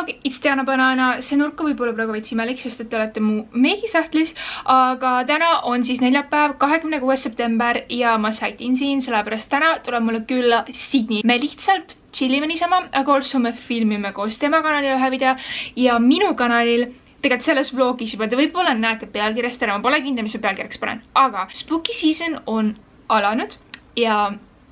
vlog, it's Diana Banana. See nurka võib olla praegu veits imelik, sest et te olete mu meigisähtlis, aga täna on siis neljapäev, 26. september ja ma sätin siin, sellepärast täna tuleb mulle külla Sydney. Me lihtsalt chillime niisama, aga also me filmime koos tema kanalil ühe video ja minu kanalil tegelikult selles vlogis juba, te võib-olla näete pealkirjast ära, ma pole kindel, mis ma pealkirjaks panen, aga Spooky Season on alanud ja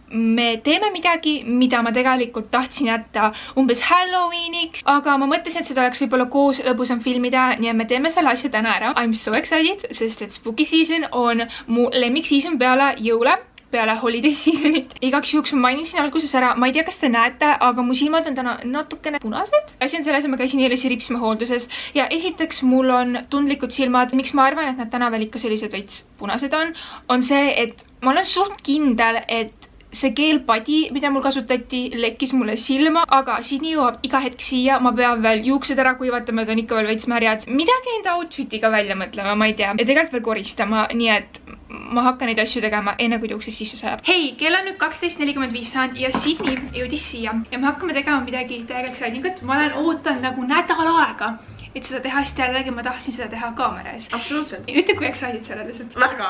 me teeme midagi, mida ma tegelikult tahtsin jätta umbes Halloweeniks, aga ma mõtlesin, et seda oleks võib-olla koos lõbusam filmida, nii et me teeme selle asja täna ära. I'm so excited, sest et Spooky Season on mu lemmik season peale jõule, peale holiday seasonit. Igaks juhuks ma mainin siin alguses ära, ma ei tea, kas te näete, aga mu silmad on täna natukene punased. Asi on selles, et ma käisin eilesi ripsme hoolduses ja esiteks mul on tundlikud silmad. Miks ma arvan, et nad täna veel ikka sellised veits punased on see, et ma olen suht kindel, et see keelpadi, mida mul kasutati, lekkis mulle silma, aga Sydney jõuab iga hetk siia, ma pean veel juuksed ära kuivatama, et on ikka veel veits märjad. Midagi enda outfitiga välja mõtlema, ma ei tea. Ja tegelikult veel koristama, nii et ma hakkan neid asju tegema enne, kui juukses sisse sajab. Hei, kell on nüüd 12:45 saanud ja Sydney jõudis siia ja me hakkame tegema midagi täiega excitingut. Ma olen ootanud nagu nädal aega, et seda teha, sest jällegi ma tahtsin seda teha kaamera ees. Absoluutselt. Ütle, kui excited sa oled lihtsalt. Väga.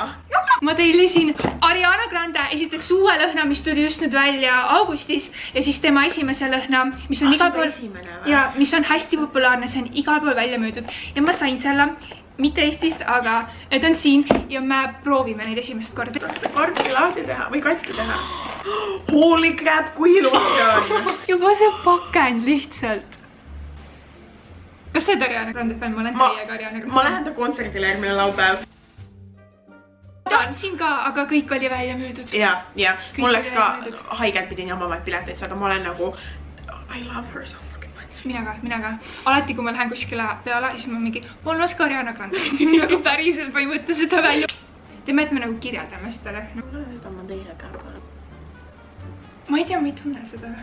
Ma tellisin Ariana Grande esiteks uue lõhna, mis tuli just nüüd välja augustis ja siis tema esimese lõhna, mis on igal pool ja mis on hästi populaarne, see on igal pool välja müüdud ja ma sain selle mitte Eestist, aga need on siin ja me proovime neid esimest korda. Kordki lahti teha või katki teha. Holy crap, kui ilus see on. Juba see pakend lihtsalt. Kas sa oled Ariana Grande fänn? Ma olen täiega Ariana Grande. Ma lähen ta kontserdile järgmine laupäev. Tantsin ka, aga kõik oli välja müüdud. Ja. Mul läks ka haigelt pidin jamama, et pileteid saada. Ma olen nagu, I love her so fucking much. Mina ka. Alati, kui ma lähen kuskile peale, siis ma mingi, mul laske Ariana Grande. Nagu päriselt, ma ei mõtle seda välja. Teeme, et me nagu kirjeldame seda lõhna. Seda ma teise käega. Ma ei tea, ma ei tunne seda.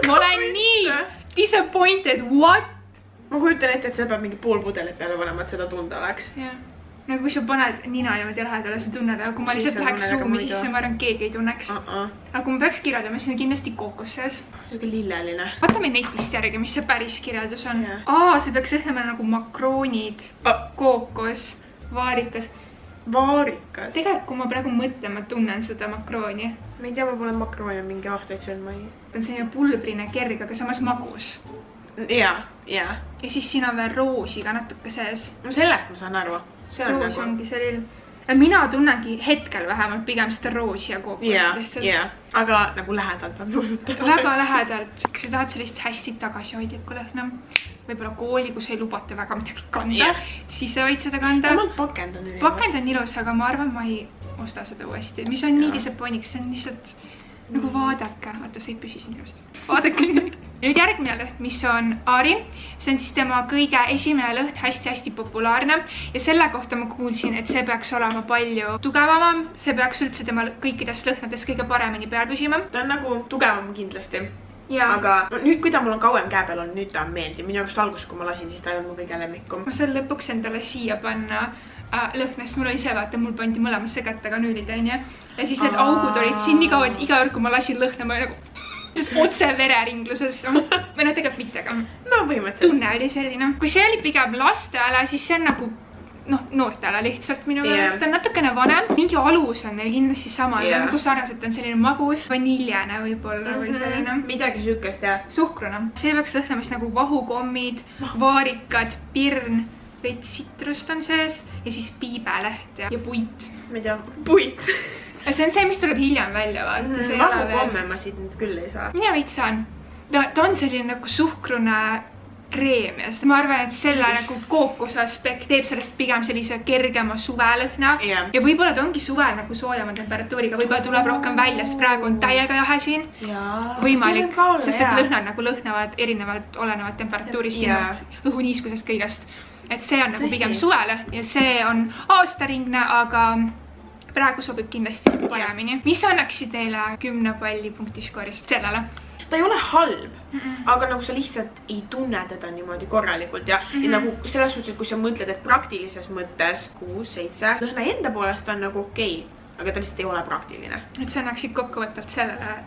Ma olen nii disappointed. What? Ma kujutan ette, et sa peab mingi pool pudelit peale panema, et seda tunda oleks. Jah. Nagu kui sa paned nina ja lähedale, sa tunned, aga kui ma lihtsalt läheks ruumi, siis ma arvan, keegi ei tunneks. Aga kui ma peaks kirjeldama, siis on kindlasti kookos sees. Niisugune lilleline. Vaatame netist järgi, mis see päris kirjeldus on. See peaks õhnema nagu makroonid, kookos, vaarikas. Vaarikas? Tegelikult, kui ma praegu mõtlen, ma tunnen seda makrooni. Ma ei tea, ma pole makrooni mingi aastaid söönud, ma ei... Ta on selline pulbrine kerg, aga samas magus. Ja. Ja siis siin on veel roosi ka natuke sees. No sellest ma saan arvu. Roos ongi selline. Mina tunnengi hetkel vähemalt pigem seda roosi ja kookost. Ja. Aga nagu lähedalt peab nuusutama. Väga lähedalt. Kui sa tahad sellist hästi tagasihoidlikku lõhna, võib-olla kooli, kus ei lubata väga midagi kanda, siis sa võid seda kanda. Pakend on ilus. Pakend on ilus, aga ma arvan, ma ei osta seda uuesti. Mis on nii disappointiks, see on lihtsalt nagu vaadake. Vaata, see ei püsi siin ilusti. Vaadake. Nüüd järgmine lõhn, mis on Ari. See on siis tema kõige esimene lõhn, hästi-hästi populaarne. Ja selle kohta ma kuulsin, et see peaks olema palju tugevamam. See peaks üldse tema kõikidest lõhnadest kõige paremini peal püsima. Ta on nagu tugevam kindlasti. Aga nüüd, kui ta mul on kauem käe peal on, nüüd ta on meeldiv. Minu jaoks alguses, kui ma lasin, siis ta ei olnud mu kõige lemmikum. Ma saan lõpuks endale siia panna lõhnast. Mul oli see, vaata, mul pandi mõlemasse kätte kanüülid, onju. Ja siis need augud olid siin nii kaua, et iga kord, kui ma lasin lõhna, ma nagu otse vereringluses. Või tegelikult mitte, aga no põhimõtteliselt. Tunne oli selline. Kui see oli pigem lastele, siis see on nagu noortele lihtsalt minu meelest. Ta on natukene vanem. Mingi alus on neil kindlasti sama. Nagu sarnaselt on selline magus, vaniljane võib-olla või selline. Midagi sükest, jah. Suhkruna. See peaks lõhnamist nagu vahukommid, vaarikad, pirn, veits sitrust on sees ja siis piibeleht ja puit. Ma ei tea, puit. See on see, mis tuleb hiljem välja, vaata. Vahukomme ma siit nüüd küll ei saa. Mina veits saan. Ta on selline nagu suhkrune kreem ja ma arvan, et selle nagu kookose aspekt teeb sellest pigem sellise kergema suvelõhna. Ja võib-olla ta ongi suvel nagu soojama temperatuuriga, võib-olla tuleb rohkem välja, sest praegu on täiega jahe siin. Võimalik, sest et lõhnad nagu lõhnavad erinevalt olenevad temperatuurist ilmast, õhuniiskusest kõigest. Et see on nagu pigem suvelõhn ja see on aastaringne, aga praegu sobib kindlasti paremini. Mis annaksid neile 10 palli punktiskoorist sellele? Ta ei ole halb, aga nagu sa lihtsalt ei tunne teda niimoodi korralikult ja nagu selles suhtes, et kui sa mõtled, et praktilises mõttes 6-7 lõhna enda poolest on nagu okei, aga ta lihtsalt ei ole praktiline. Et sa annaksid kokkuvõttelt sellele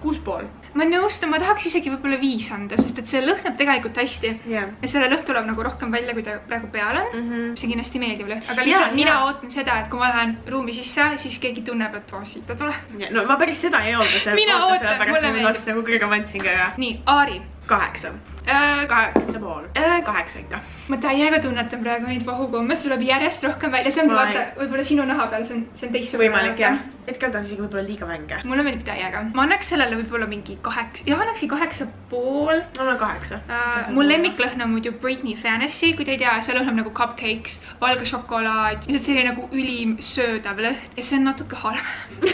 6,5. ma nõustun, ma tahaks isegi võib-olla 5 anda, sest et see lõhnab tegelikult hästi. Yeah. Ja selle lõhn tuleb nagu rohkem välja, kui ta praegu peal on. See kindlasti meeldiv lõhn. Aga lihtsalt mina ootan seda, et kui ma lähen ruumi sisse, siis keegi tunneb, et siit ta tuleb. No ma päris seda ei oota seal. Mina ootan, mulle meeldib. Nagu kõige mandsin ka. Nii, Aari. 8. 8,5. 8 ikka. Ma täiega tunnetan praegu neid vahukomme, see tuleb järjest rohkem välja. See ongi vaata, võib-olla sinu naha peal, see on teistsugune. Võimalik, jah. Hetkel ta on isegi võib-olla liiga vänge. Mulle meeldib täiega. Ma annaks sellele võib-olla mingi 8. Ja ma annaksin 8,5. Mul on 8. Mul lemmiklõhn on muidu Britney Fantasy, kui te ei tea, see lõhnab nagu cupcakes, valge šokolaad. Lihtsalt selline nagu ülim söödav lõhn. Ja see on natuke halb.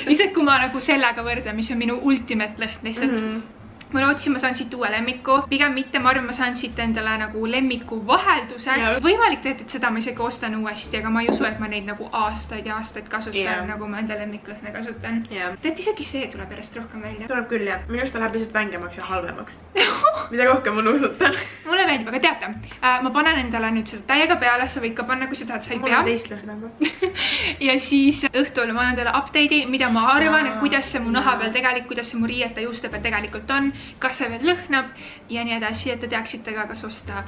Lihtsalt kui ma nagu sellega võrdlen, mis on minu ultimate lõhn lihtsalt. Ma lootsin, ma saan siit uue lemmiku. Pigem mitte, ma arvan, ma saan siit endale nagu lemmiku vahelduseks. Võimalik teed, et seda ma isegi ostan uuesti, aga ma ei usu, et ma neid nagu aastaid ja aastaid kasutan, nagu ma enda lemmiklõhne kasutan. Tead, isegi see tuleb järjest rohkem välja. Tuleb küll, jah. Minu arust ta läheb lihtsalt vängemaks ja halvemaks. Mida rohkem ma nuusutan. Mulle meeldib, aga teate, ma panen endale nüüd seda täiega peale, sa võid ka panna, kui sa tahad, sa ei pea. Mul on teist lõhna. Ja siis õhtul ma annan teile update'i, mida ma arvan, et kuidas see mu naha peal tegelikult, kuidas see mu riiete juuste peal tegelikult on. Kas see veel lõhnab ja nii edasi, et te teaksite ka, kas osta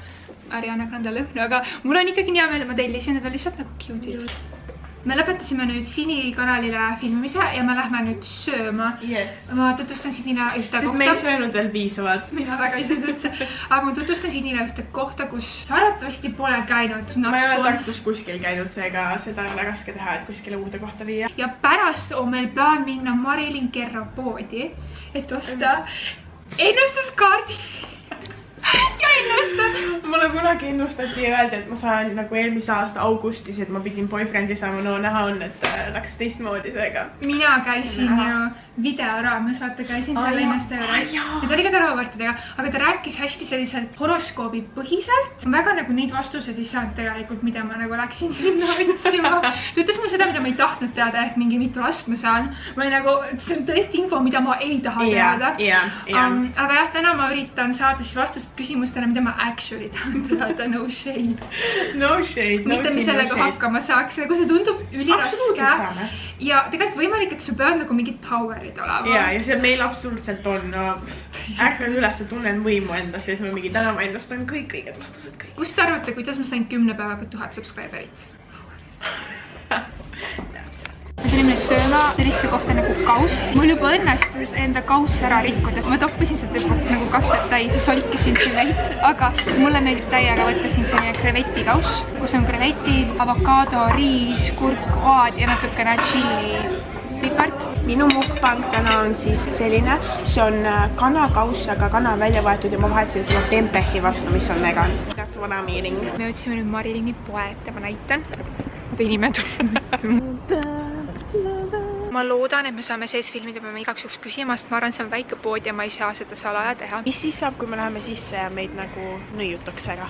Ariana Grande lõhnu, aga mul on ikkagi nii hea, ma tellisin, need on lihtsalt nagu cute'id. Me lõpetasime nüüd Sini kanalile filmimise ja me lähme nüüd sööma. Ma tutvustan Sinile ühte kohta. Sest me ei söönud veel piisavalt. Mina väga ei söönud üldse. Aga ma tutvustan Sinile ühte kohta, kus sa arvatavasti pole käinud. Ma ei ole Tartus kuskil käinud, seega seda on raske teha, et kuskile uude kohta viia. Ja pärast on meil plaan minna Marilyn Kerro poodi, et osta ennustuskaardi ja ennustad. Mulle kunagi ennustati ja öeldi, et ma saan nagu eelmise aasta augustis, et ma pidin boyfriend'i saama. No näha on, et läks teistmoodi seega. Mina käisin ju videoraames, vaata käisin selle ennuste juures. Need oli ka taravakartidega, aga ta rääkis hästi selliselt horoskoobi põhiselt. Väga nagu neid vastused ei saanud tegelikult, mida ma nagu läksin sinna otsima. Ta ütles mulle seda, mida ma ei tahtnud teada, ehk mingi mitu last ma saan. Või nagu, see on tõesti info, mida ma ei taha teada. Aga jah, täna ma üritan saada siis vastust küsimustele, mida ma actually tahan teada. No shade. No shade. Mitte mis sellega hakkama saaks. Nagu see tundub üliraske. Ja tegelikult võimalik, et sa pead nagu mingid powerid olema. Ja see meil absoluutselt on. Ärkan üles ja tunnen võimu endas ja siis ma mingi täna ma ennustan kõik õiged vastused kõik. Kus te arvate, kuidas ma sain 10 päevaga 1000 subscriberit? Ma sain nüüd sööma sellise kohta nagu kauss. Mul juba õnnestus enda kauss ära rikkuda. Ma toppisin seda nagu kastet täis ja solkisin siin veits. Aga mulle meeldib täiega võtta siin selline kreveti kauss, kus on krevetid, avokaado, riis, kurk, oad ja natukene chili pipart. Minu mukbang täna on siis selline. See on kanakauss, aga kana on välja võetud ja ma vahetasin selle tempehi vastu, mis on vegan. That's what I'm eating. Me jõudsime nüüd Marilyni poed ja ma näitan. Te nimetud. Ma loodan, et me saame sees filmida, peame igaks juhuks küsima, sest ma arvan, see on väike pood ja ma ei saa seda salaja teha. Mis siis saab, kui me läheme sisse ja meid nagu nõiutakse ära?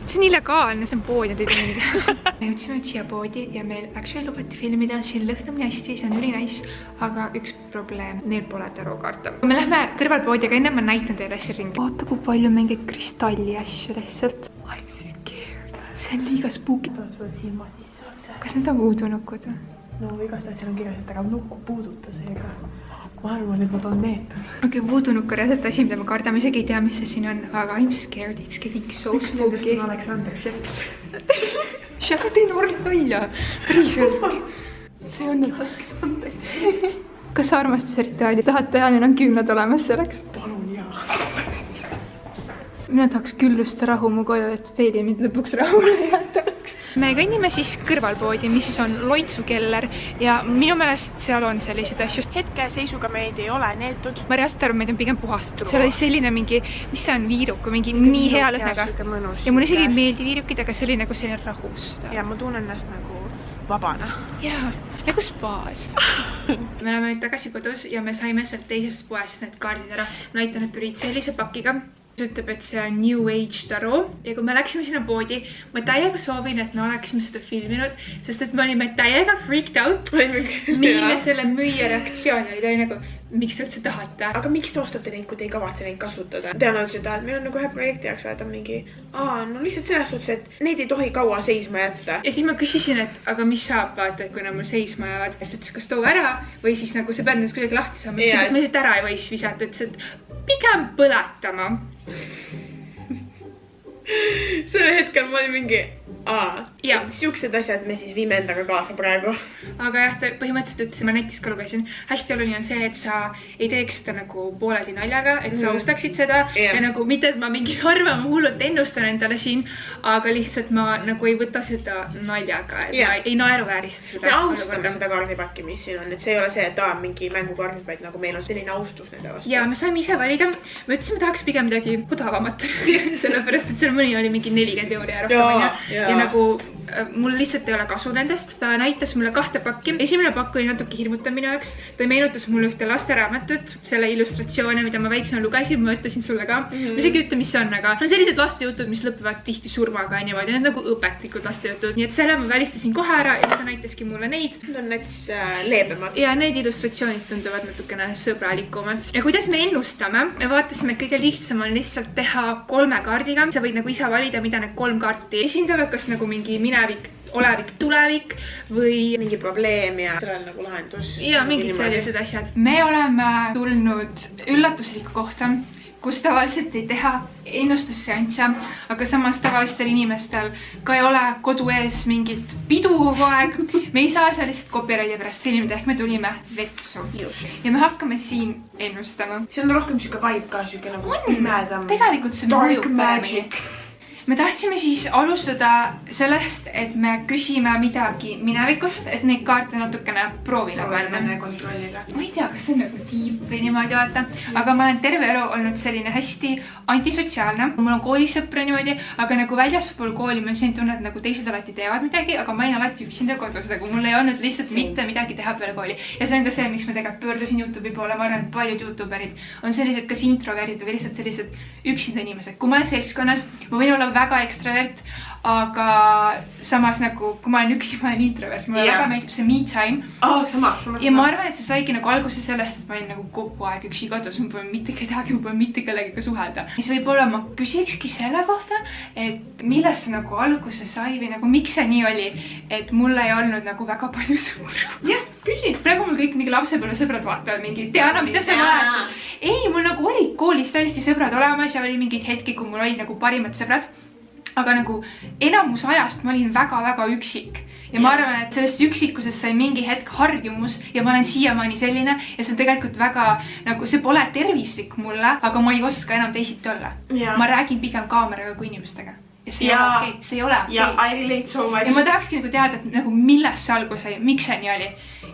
See on illegaalne, see on pood ja teid mingi. Me jõudsime nüüd siia poodi ja meil actually lubati filmida, siin lõhnab nii hästi, see on ülinais, aga üks probleem, neil pole tarokaarte. Me lähme kõrvalpoodi, aga enne ma näitan teile asja ringi. Vaata, kui palju mingeid kristalli asju lihtsalt. I'm scared. See on liiga spooky. Tood sulle silma sisse otse. Kas need on voodoo-nukud? No igatahes seal on kirjas, et ära nukku puuduta seega. Ma arvan, et ma toon need. Okei, voodoo-nukk on reaalselt asi, mida ma kardame, isegi ei tea, mis see siin on, aga I'm scared, it's getting so spooky. Üks nendest on Alexander Sheps. Sheps ei noorli välja. Päriselt. See on Alexander. Kas sa armastusrituaali tahad teha, neil on küünlad olemas selleks? Palun, jaa. Mina tahaks küll just rahu mu koju, et Peili mind lõpuks rahule jätaks. Me kõnnime siis kõrvalpoodi, mis on Loitsukeller ja minu meelest seal on sellised asju. Hetke seisuga meid ei ole neetud. Ma reaalselt arvan, meid on pigem puhastatud. Seal oli selline mingi, mis see on, viiruk, mingi nii hea lõhnega. Ja mulle isegi ei meeldi viirukid, aga see oli nagu selline rahus. Ja ma tunnen ennast nagu vabana. Jaa, nagu spaas. Me oleme nüüd tagasi kodus ja me saime sealt teisest poest need kaardid ära. Ma näitan, et tulid sellise pakiga. See ütleb, et see on New Age taro ja kui me läksime sinna poodi, ma täiega soovin, et me oleksime seda filminud, sest et me olime täiega freaked out, milline selle müüja reaktsioon oli. Ta oli nagu, miks te üldse tahate. Aga miks te ostate neid, kui te ei kavatse neid kasutada? Tõenäoliselt, et meil on nagu ühe projekti jaoks vaja mingi, no lihtsalt selles suhtes, et neid ei tohi kaua seisma jätta. Ja siis ma küsisin, et aga mis saab, vaata, kui nad mul seisma jäävad. Ja siis ütles, kas too ära või siis nagu sa pead nüüd kuidagi lahti saama. Kas ma lihtsalt ära ei võis visata, ütles, et pigem põletama. Selle hetkel ma olin mingi, siuksed asjad me siis viime endaga kaasa praegu. Aga jah, ta põhimõtteliselt ütles, ma netist ka lugesin, hästi oluline on see, et sa ei teeks seda nagu pooledi naljaga, et sa austaksid seda ja nagu mitte, et ma mingi arvama hullult ennustan endale siin, aga lihtsalt ma nagu ei võta seda naljaga, et ma ei naeruväärista seda. Me austame seda kaardipakki, mis siin on, et see ei ole see, et mingi mängukaardid, vaid nagu meil on selline austus nende vastu. Ja me saime ise valida, ma ütlesin, ma tahaks pigem midagi odavamat, sellepärast, et seal mõni oli mingi 40 € ja rohkem ja nagu mul lihtsalt ei ole kasu nendest. Ta näitas mulle 2 pakki. Esimene pakk oli natuke hirmutav minu jaoks. Ta meenutas mulle ühte lasteraamatut, selle illustratsioone, mida ma väiksena lugesin, ma ütlesin sulle ka. Ma isegi ütle, mis see on, aga on sellised lastejutud, mis lõpevad tihti surmaga ja niimoodi. Need nagu õpetlikud lastejutud. Nii et selle ma välistasin kohe ära ja siis ta näitaski mulle neid. Need on näiteks leebemad. Ja need illustratsioonid tunduvad natukene sõbralikumad. Ja kuidas me ennustame? Me vaatasime, et kõige lihtsam on lihtsalt teha 3 kaardiga. Sa võid nagu ise valida, mida need 3 kaarti esindavad, kas nagu mingi minevik, olevik, tulevik või mingi probleem ja sellel nagu lahendus. Ja mingid sellised asjad. Me oleme tulnud üllatusliku kohta, kus tavaliselt ei teha ennustusseansse, aga samas tavalistel inimestel ka ei ole kodu ees mingit pidu kogu aeg. Me ei saa seal lihtsalt copyrighti pärast filmida, ehk me tulime vetsu. Ja me hakkame siin ennustama. See on rohkem siuke vibe ka, siuke nagu pimedam. Tegelikult see mõjub paremini. Me tahtsime siis alustada sellest, et me küsime midagi minevikust, et neid kaarte natukene proovile panna. Ma ei tea, kas see on nagu tiip või niimoodi vaata, aga ma olen terve elu olnud selline hästi antisotsiaalne. Mul on koolisõpra niimoodi, aga nagu väljaspool kooli ma siin tunnen, et nagu teised alati teevad midagi, aga ma ei alati üksinda kodus, nagu mul ei olnud lihtsalt mitte midagi teha peale kooli. Ja see on ka see, miks ma tegelikult pöördusin YouTube'i poole, ma arvan, et paljud YouTuberid on sellised kas introvertid või lihtsalt sellised üksinda inimesed. Kui ma olen seltskonnas, ma võin olla väga ekstravert, aga samas nagu, kui ma olen üksi, ma olen introvert. Mulle väga meeldib see me time. Sama. Ja ma arvan, et see saigi nagu alguse sellest, et ma olin nagu kogu aeg üksi kodus. Ma pole mitte kedagi, ma pole mitte kellegiga suhelda. Siis võib-olla ma küsikski selle kohta, et millest see nagu alguse sai või nagu miks see nii oli, et mul ei olnud nagu väga palju sõpru. Jah, küsi. Praegu mul kõik mingi lapsepõlve sõbrad vaatavad mingi, Diana, mida sa mäletad? Ei, mul nagu oli koolis täiesti sõbrad olemas ja oli mingid hetki, kui mul oli nagu parimad sõbrad. Aga nagu enamus ajast ma olin väga-väga üksik. Ja ma arvan, et sellest üksikusest sai mingi hetk harjumus ja ma olen siiamaani selline ja see on tegelikult väga, nagu see pole tervislik mulle, aga ma ei oska enam teisiti olla. Ma räägin pigem kaameraga kui inimestega. Ja see ei ole okei, see ei ole okei. Ja I relate so much. Ja ma tahakski nagu teada, et nagu millest see algus sai, miks see nii oli.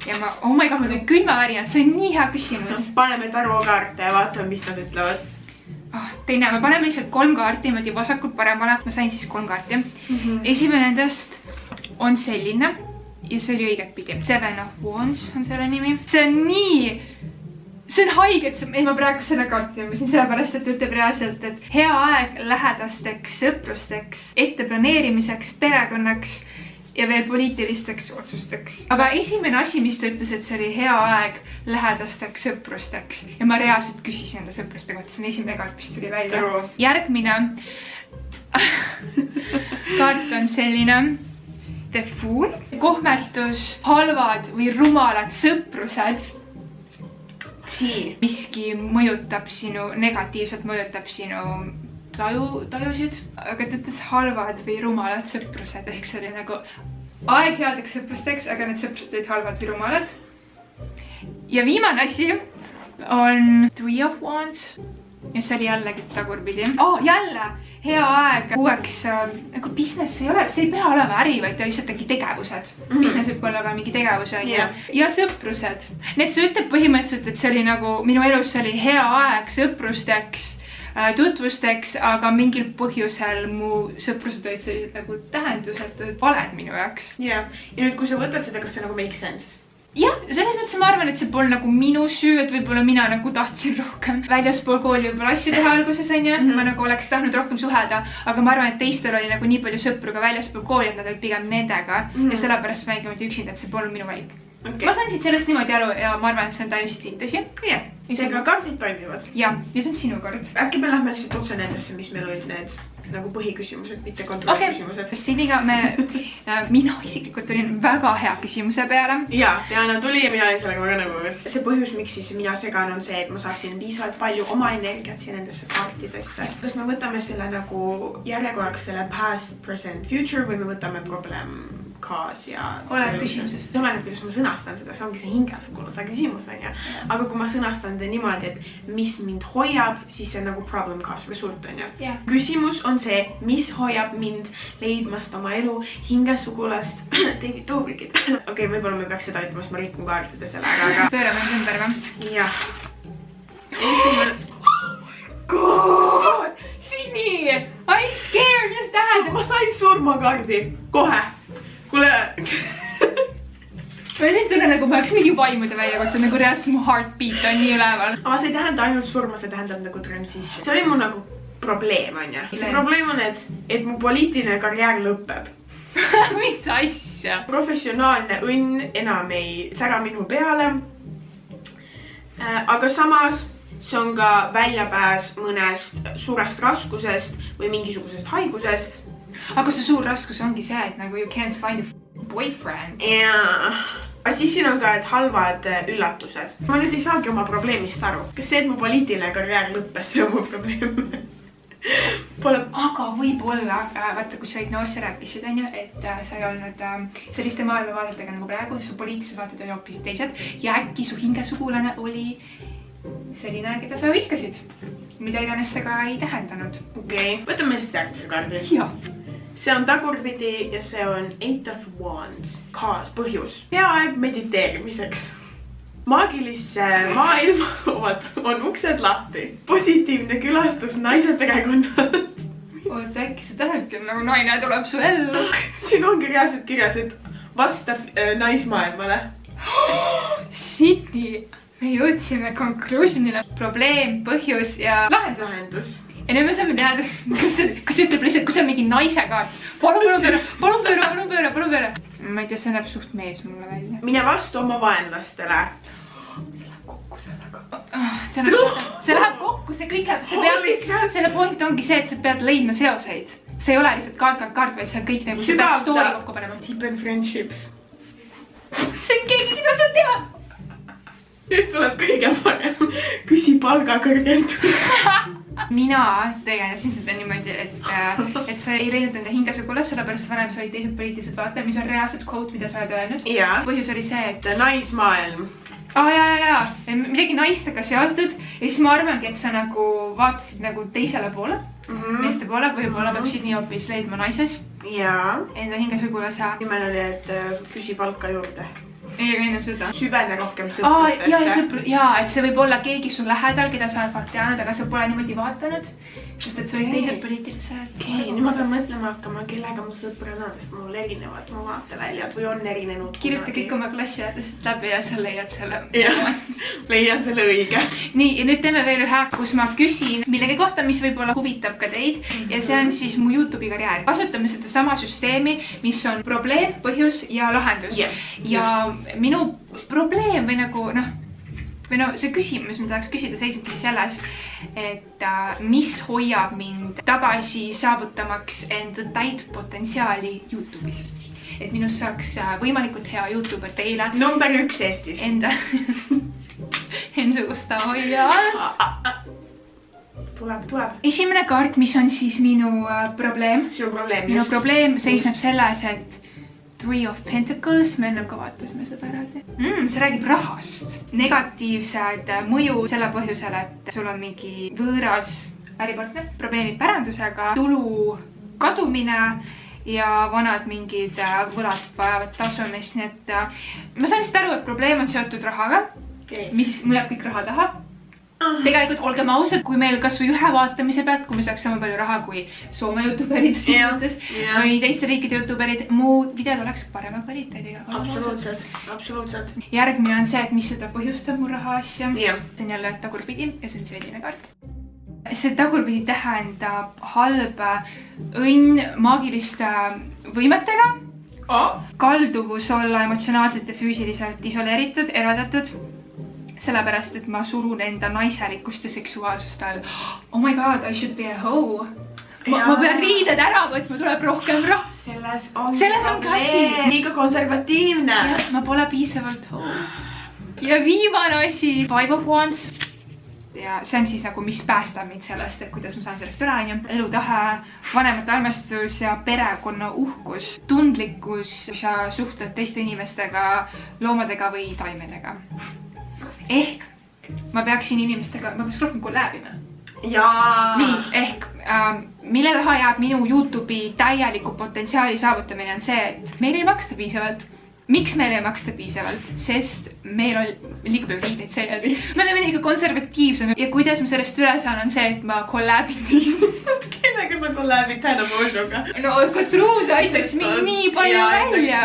Ja ma, oh my god, ma tulin külmavärinad, see on nii hea küsimus. Paneme tarokaarte ja vaatame, mis nad ütlevad. Teine, me paneme lihtsalt 3 kaarti, ma vasakult paremale, ma sain siis 3 kaarti. Esimene nendest on selline ja see oli õiget pidi. 7 of Wands on selle nimi. See on nii, see on haige, et ma praegu selle kaarti tõmbasin sellepärast, et ütleb reaalselt, et hea aeg lähedasteks, sõprusteks, etteplaneerimiseks, perekonnaks ja veel poliitilisteks otsusteks. Aga esimene asi, mis ta ütles, et see oli hea aeg lähedasteks sõprusteks. Ja ma reaalselt küsisin enda sõpruste kohta, see on esimene kaart, mis tuli välja. Järgmine kaart on selline The Fool. Kohmetus, halvad või rumalad sõprused. Miski mõjutab sinu, negatiivselt mõjutab sinu tajusid, aga ta ütles halvad või rumalad sõprused, ehk see oli nagu aeg headeks sõprusteks, aga need sõprused olid halvad või rumalad. Ja viimane asi on 3 of Wands ja see oli jällegi tagurpidi. Jälle hea aeg uueks, nagu business ei ole, see ei pea olema äri, vaid lihtsalt äkki tegevused. Business võib olla ka mingi tegevuse ja sõprused. Need see ütleb põhimõtteliselt, et see oli nagu minu elus oli hea aeg sõprusteks, tutvusteks, aga mingil põhjusel mu sõprused olid sellised nagu tähendusetud valed minu jaoks. Ja nüüd, kui sa võtad seda, kas see nagu make sense? Jah, selles mõttes ma arvan, et see pole nagu minu süü, et võib-olla mina nagu tahtsin rohkem väljaspool kooli võib-olla asju teha alguses, on ju. Ma nagu oleks tahtnud rohkem suhelda, aga ma arvan, et teistel oli nagu nii palju sõpru ka väljaspool kooli, et nad olid pigem nendega ja sellepärast mängimati üksinda, et see pole minu valik. Ma saan siit sellest niimoodi aru ja ma arvan, et see on täiesti tõsi. Jah, seega kaardid toimivad. Ja, nüüd on sinu kord. Äkki me lähme lihtsalt otse nendesse, mis meil olid need nagu põhiküsimused, mitte kontrolliküsimused. Siniga mina isiklikult tulin väga hea küsimuse peale. Ja, Diana tuli ja mina olin sellega väga nõus. See põhjus, miks siis mina segan, on see, et ma saaksin piisavalt palju oma energiat siia nendesse kaartidesse. Kas me võtame selle nagu järjekorraks selle past, present, future või me võtame problem, cause ja... Oleneb küsimusest. Oleneb, kuidas ma sõnastan seda, see ongi see hingesukuluse küsimus on ja. Aga kui ma sõnastan seda niimoodi, et mis mind hoiab, siis see on nagu problem, cause, result on ja. Küsimus on see, mis hoiab mind leidmast oma elu hingesugulast David Dobrikit. Okei, võib-olla me peaks seda ütlema, sest ma rikun kaartide selle ära, aga... Pöörame nüüd ümber või? Jah. Esimene... God! Sini! I'm scared, mis tähendab? Ma sain surmakaardi. Kohe. Kuule... Ma siis tunnen nagu ma oleks mingi vaimude väljakutse, nagu reaalselt mu heartbeat on nii üleval. Aga see ei tähenda ainult surma, see tähendab nagu transition. See oli mu nagu probleem on ja. See probleem on, et mu poliitiline karjäär lõpeb. Mis asja? Professionaalne õnn enam ei sära minu peale. Aga samas see on ka väljapääs mõnest suurest raskusest või mingisugusest haigusest. Aga see suur raskus ongi see, et nagu you can't find a boyfriend. Jaa. Aga siis siin on ka, et halvad üllatused. Ma nüüd ei saagi oma probleemist aru. Kas see, et mu poliitiline karjäär lõppes, see on mu probleem? Aga võib-olla, vaata, kui sa Ignorse rääkisid, et sa ei olnud selliste maailmavaadetega nagu praegu, su poliitilised vaated oli hoopis teised ja äkki su hingesugulane oli selline, keda sa vihkasid, mida iganes see ka ei tähendanud. Okei, võtame siis järgmise kaardi. Jah. See on tagurpidi ja see on 8 of Wands. Kaas, põhjus. Hea aeg mediteerimiseks. Maagilisse maailma on uksed lahti. Positiivne külastus naise perekonnad. Oota, äkki see tähendab, nagu naine tuleb su ellu. Siin ongi reaalselt kirjas, et vastab naismaailmale. Sini, me jõudsime conclusionile. Probleem, põhjus ja lahendus. Ja nüüd me saame teada, kus ütleb lihtsalt, kus on mingi naise kaart. Palun pööra. Ma ei tea, see näeb suht mees mulle välja. Mine vastu oma vaenlastele. See läheb kokku sellega. See läheb kokku, see kõik läheb. Selle point ongi see, et sa pead leidma seoseid. See ei ole lihtsalt kaart, vaid see on kõik nagu, sa pead story kokku panema. Deepen friendships. See on keegi, keda sa tead. Nüüd tuleb kõige parem. Küsi palga kõrgendust. Mina tegelesin seda niimoodi, et sa ei leidnud enda hingesugulast, sellepärast varem sa olid teised poliitilised vaatajad, mis on reaalselt quote, mida sa oled öelnud. Põhjus oli see, et... Naismaailm. Jaa. Midagi naistega seotud ja siis ma arvangi, et sa nagu vaatasid nagu teisele poole, meeste poole, võib-olla peaksid nii hoopis leidma naises. Jaa. Enda hingesugulase. Nimel oli, et küsi palka juurde. Ei, aga ennem seda. Süvene rohkem sõprustesse. Jaa, et see võib olla keegi su lähedal, keda sa oled teanud, aga sa pole niimoodi vaatanud, sest et sa olid teised poliitilised. Okei, nüüd ma pean mõtlema hakkama, kellega mu sõprad on, sest mul erinevad mu vaateväljad või on erinenud. Kirjuta kõik oma klassiajadest läbi ja sa leiad selle. Leiad selle õige. Nii, ja nüüd teeme veel ühe, kus ma küsin millegi kohta, mis võib-olla huvitab ka teid ja see on siis mu YouTube'i karjäär. Kasutame seda sama süsteemi, mis on probleem, põhjus ja lahendus. Ja minu probleem või nagu see küsimus, mida tahaks küsida, seisneb siis selles, et mis hoiab mind tagasi saavutamaks enda täit potentsiaali YouTube'is. Et minust saaks võimalikult hea YouTuber teile. Number 1 Eestis. Enda Kusta hoia. Tuleb. Esimene kaart, mis on siis minu probleem. Sinu probleem. Minu probleem seisneb selles, et 3 of Pentacles, me ennem ka vaatasime seda eraldi. See räägib rahast. Negatiivsed mõju selle põhjusel, et sul on mingi võõras äripartner, probleemid pärandusega, tulu kadumine ja vanad mingid võlad vajavad tasumist. Nii et ma saan lihtsalt aru, et probleem on seotud rahaga, mis mul jääb kõik raha taha. Tegelikult olgem ausad, kui meil kas või ühe vaatamise pealt, kui me saaks sama palju raha kui Soome YouTuberid või teiste riikide YouTuberid, mu videod oleks parema kvaliteediga. Absoluutselt. Järgmine on see, et mis seda põhjustab mu raha asja. See on jälle tagurpidi ja see on selline kaart. See tagurpidi tähendab halba õnn maagiliste võimetega. kalduvus olla emotsionaalselt ja füüsiliselt isoleeritud, eraldatud. Sellepärast, et ma surun enda naiselikkust ja seksuaalsust all. Oh my god, I should be a hoe. Ma pean riided ära võtma, tuleb rohkem Selles on ka asi. Liiga konservatiivne. Ma pole piisavalt hoe. Ja viimane asi, Five of Wands. Ja see on siis nagu, mis päästab mind sellest, et kuidas ma saan sellest üle, on ju. Elutahe, vanemate armastus ja perekonna uhkus, tundlikkus, kui sa suhtled teiste inimestega, loomadega või taimedega. Ehk ma peaksin inimestega, ma peaks rohkem kollabima. Nii, ehk mille taha jääb minu YouTube'i täieliku potentsiaali saavutamine on see, et meil ei maksta piisavalt. Miks meil ei maksta piisavalt? Sest meil on liiga palju liideid seljas. Me oleme liiga konservatiivsed ja kuidas ma sellest üle saan on see, et ma kollabin. Kellega sa kollabid Hannah Bojoga? No, Kotruus aitaks mind nii palju välja.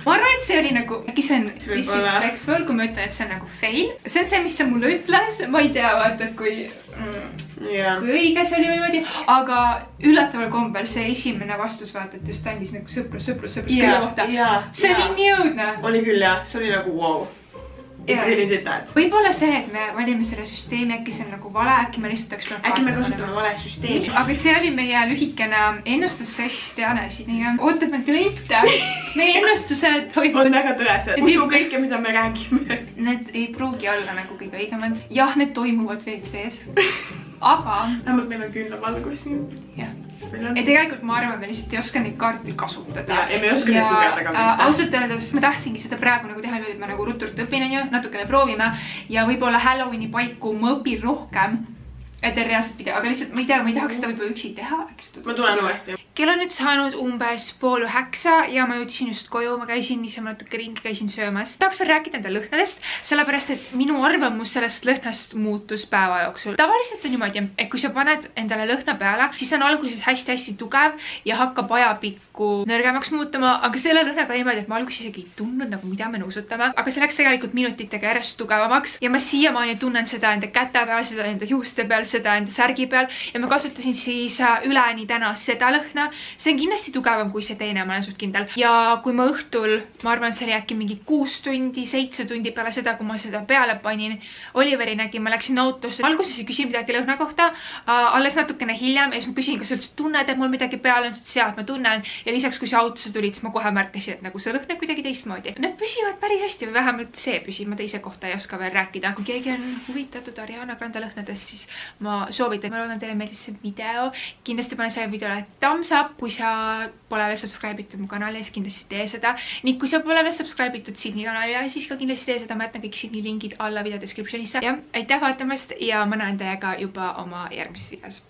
Ma arvan, et see oli nagu, äkki see on disrespectful, kui ma ütlen, et see on nagu fail. See on see, mis sa mulle ütles. Ma ei tea, vaata, kui õige see oli niimoodi, aga üllataval kombel see esimene vastus vaata, et just andis nagu sõprus külla kohta. See oli nii õudne. Oli küll jah, see oli nagu wow. Võib-olla see, et me valime selle süsteemi, äkki see on nagu vale, äkki me lihtsalt äkki me kasutame vale süsteemi. Aga see oli meie lühikene ennustussess, Diana siin. Ootab meid leita. Meie ennustused on väga tõesed. Usu kõike, mida me räägime. Need ei pruugi olla nagu kõige õigemad. Jah, need toimuvad WC-s. Aga vähemalt meil on küünlavalgus siin. Jah. Ja tegelikult ma arvan, me lihtsalt ei oska neid kaarte kasutada. Ja me ei oska neid tugevda ka mitte. Ausalt öeldes ma tahtsingi seda praegu nagu teha, et ma nagu rutult õpin, natukene proovime ja võib-olla Halloweeni paiku ma õpin rohkem, et reaalselt pidea, aga lihtsalt ma ei tea, ma ei tahaks seda võib-olla üksi teha. Ma tulen uuesti. Kell on nüüd saanud umbes 8:30 ja ma jõudsin just koju, ma käisin niisama natuke ringi, käisin söömas. Tahaks veel rääkida enda lõhnadest, sellepärast et minu arvamus sellest lõhnast muutus päeva jooksul. Tavaliselt on niimoodi, et kui sa paned endale lõhna peale, siis on alguses hästi-hästi tugev ja hakkab ajapikku nõrgemaks muutuma, aga selle lõhnaga niimoodi, et ma alguses isegi ei tundnud, nagu mida me nuusutame, aga see läks tegelikult minutitega järjest tugevamaks ja ma siiamaani tunnen seda enda käte peal, seda enda juuste peal, seda enda särgi peal ja ma kasutasin siis üleni täna seda lõhna. See on kindlasti tugevam kui see teine, ma olen suht kindel. Ja kui ma õhtul, ma arvan, et see oli äkki mingi 6 tundi, 7 tundi peale seda, kui ma seda peale panin, Oliveri nägin, ma läksin autosse. Alguses ei küsin midagi lõhna kohta, alles natukene hiljem ja siis ma küsin, kas üldse tunned, et mul midagi peale on, et ma tunnen. Ja lisaks, kui see autosse tulid, siis ma kohe märkasin, et nagu see lõhna kuidagi teistmoodi. Need püsivad päris hästi või vähemalt see püsib, ma teise kohta ei oska veel rääkida. Kui keegi on huvitatud Ariana Grande lõhnadest, siis ma soovitan, ma loodan teile meeldis see video. Kindlasti pane selle videole thumbs up. Kui sa pole veel subscribe'itud mu kanali, siis kindlasti tee seda. Nii kui sa pole veel subscribe'itud Sydney kanali, siis ka kindlasti tee seda. Ma jätan kõik Sydney lingid alla video descriptionisse. Ja aitäh vaatamast ja ma näen teiega juba oma järgmises videos.